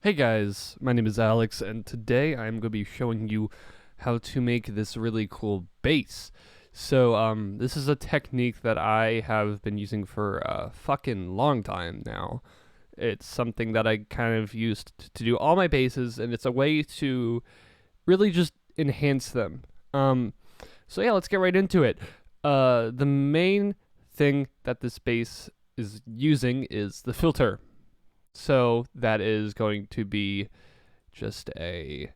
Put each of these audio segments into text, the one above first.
Hey guys, my name is Alex, and today I'm going to be showing you how to make this really cool bass. So, this is a technique that I have been using for a fucking long time now. It's something that I kind of used to do all my basses, and it's a way to really just enhance them. So yeah, let's get right into it. The main thing that this bass is using is the filter. So that is going to be just a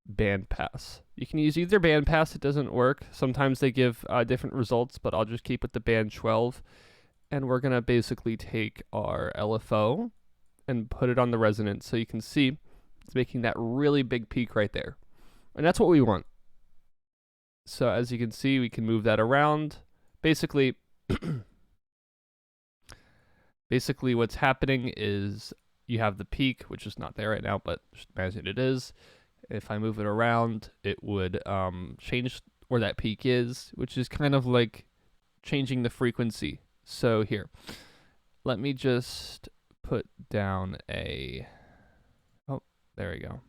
bandpass. You can use either bandpass, it doesn't work. Sometimes they give different results, but I'll just keep with the band 12. And we're going to basically take our LFO and put it on the resonance. So you can see it's making that really big peak right there. And that's what we want. So as you can see, we can move that around. Basically, what's happening is you have the peak, which is not there right now, but just imagine it is. If I move it around, it would change where that peak is, which is kind of like changing the frequency. So here, let me just put down a, oh, there we go.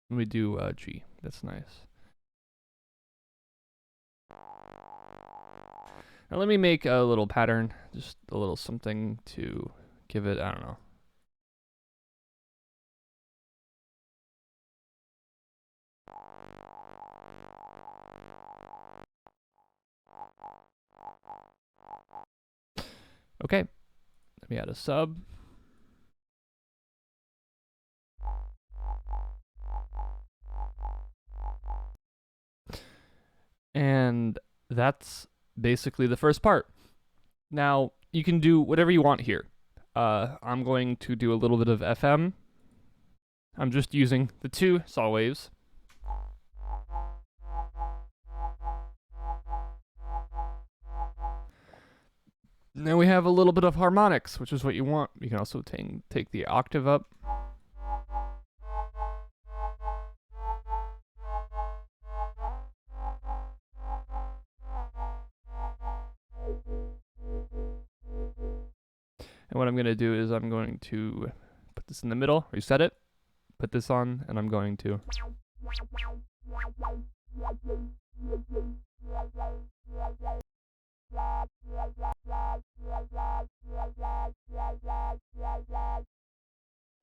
Let me do G, that's nice. Now let me make a little pattern, just a little something to give it, I don't know. Okay, let me add a sub. And that's basically the first part. Now, you can do whatever you want here. I'm going to do a little bit of FM. I'm just using the two saw waves. Now we have a little bit of harmonics, which is what you want. You can also take the octave up. And what I'm going to do is I'm going to put this in the middle, reset it, put this on, and I'm going to.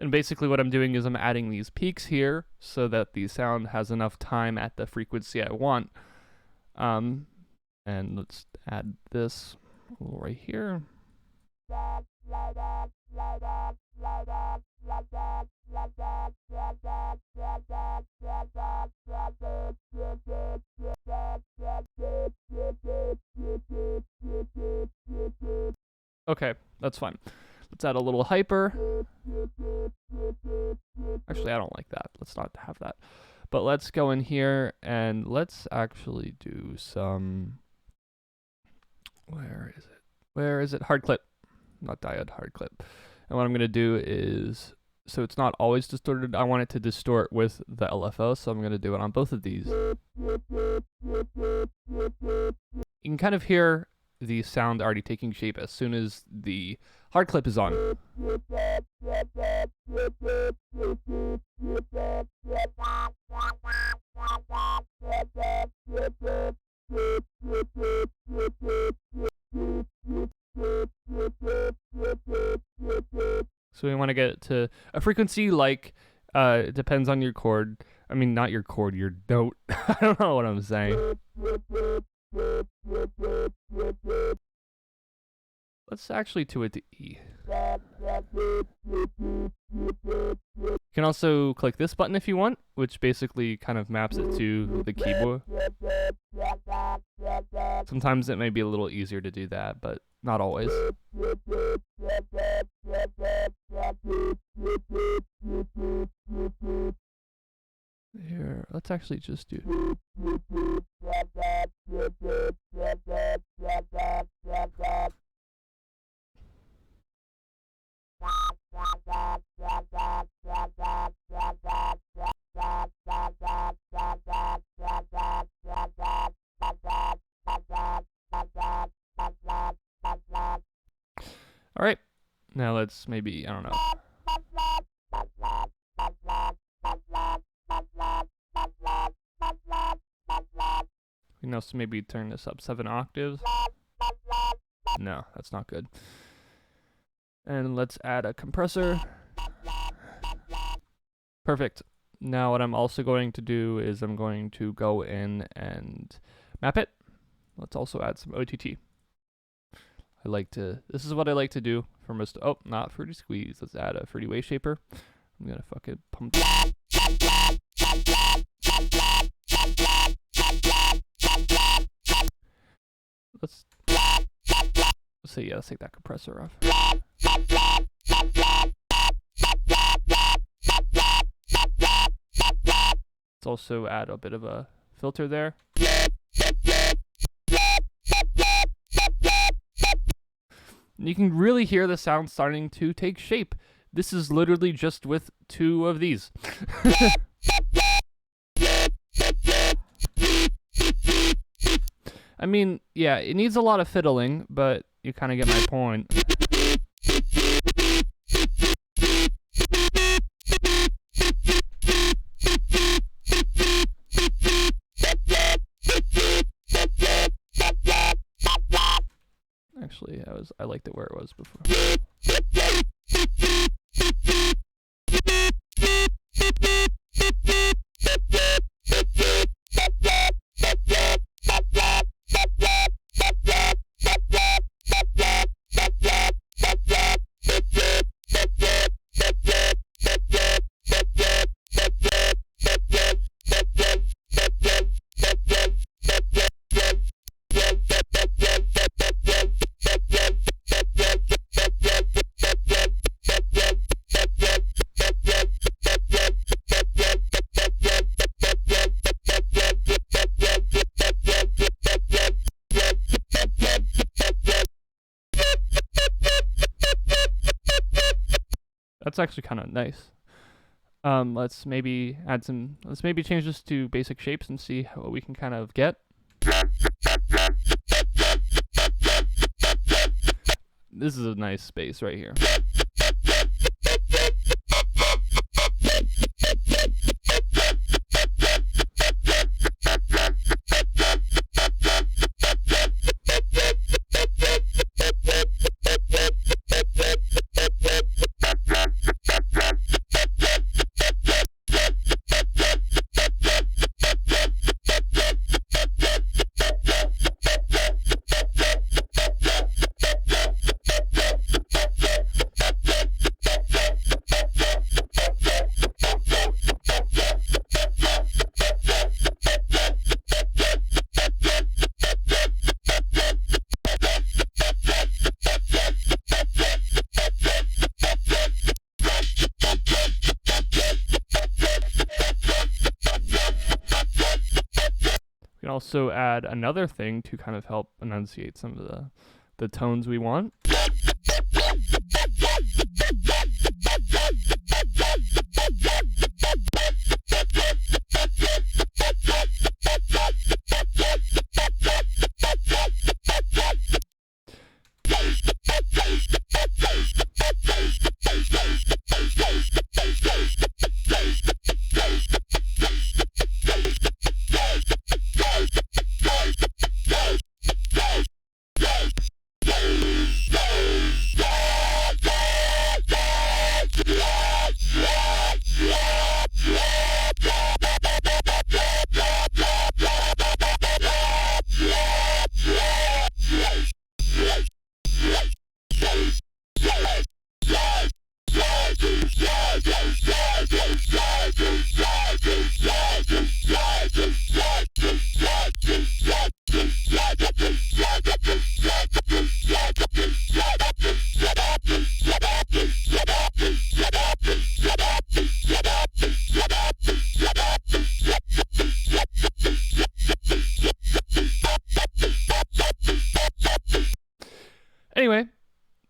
And basically what I'm doing is I'm adding these peaks here so that the sound has enough time at the frequency I want. And let's add this right here. Okay, that's fine. Let's add a little hyper. Actually, I don't like that. Let's not have that. But let's go in here and let's actually do some, where is it? Hard clip, not diode, hard clip. And what I'm going to do is, so it's not always distorted, I want it to distort with the LFO, so I'm going to do it on both of these. You can kind of hear the sound already taking shape as soon as the hard clip is on. So we want to get it to a frequency like, it depends on your chord. I mean, not your chord, your note. I don't know what I'm saying. Let's actually do it to E. You can also click this button if you want, which basically kind of maps it to the keyboard. Sometimes it may be a little easier to do that, but not always. Here, let's actually just do. All right, now let's maybe, I don't know. We can also maybe turn this up 7 octaves. No, that's not good. And let's add a compressor. Perfect. Now what I'm also going to do is I'm going to go in and map it. Let's also add some OTT. This is what I like to do for most, oh, not Fruity Squeeze. Let's add a Fruity Wave Shaper. I'm gonna fucking pump. Let's say, yeah, let's take that compressor off. Let's also add a bit of a filter there. You can really hear the sound starting to take shape. This is literally just with 2 of these. I mean, yeah, it needs a lot of fiddling, but you kind of get my point. Actually, I liked it where it was before. That's actually kind of nice. Let's maybe change this to basic shapes and see what we can kind of get. This is a nice space right here. We can also add another thing to kind of help enunciate some of the tones we want. Anyway,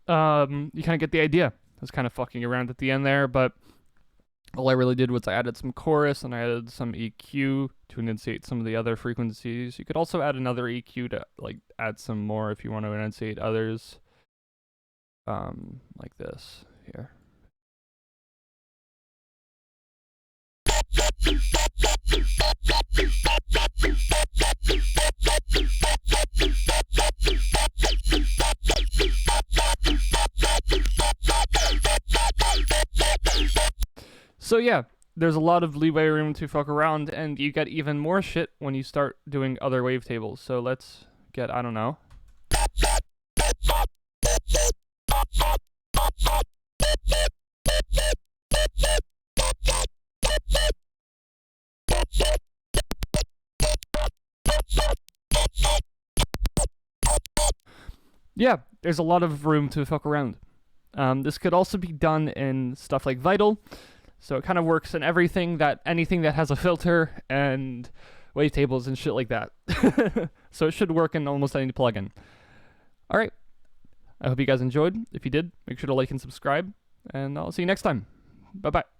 you kind of get the idea. I was kind of fucking around at the end there, but all I really did was I added some chorus and I added some EQ to enunciate some of the other frequencies. You could also add another EQ to like add some more if you want to enunciate others. like this here. So yeah, there's a lot of leeway room to fuck around, and you get even more shit when you start doing other wavetables. So let's get, I don't know. Yeah, there's a lot of room to fuck around. This could also be done in stuff like Vital, so it kind of works in anything that has a filter and wavetables and shit like that. So it should work in almost any plugin. All right, I hope you guys enjoyed. If you did, make sure to like and subscribe, and I'll see you next time. Bye bye.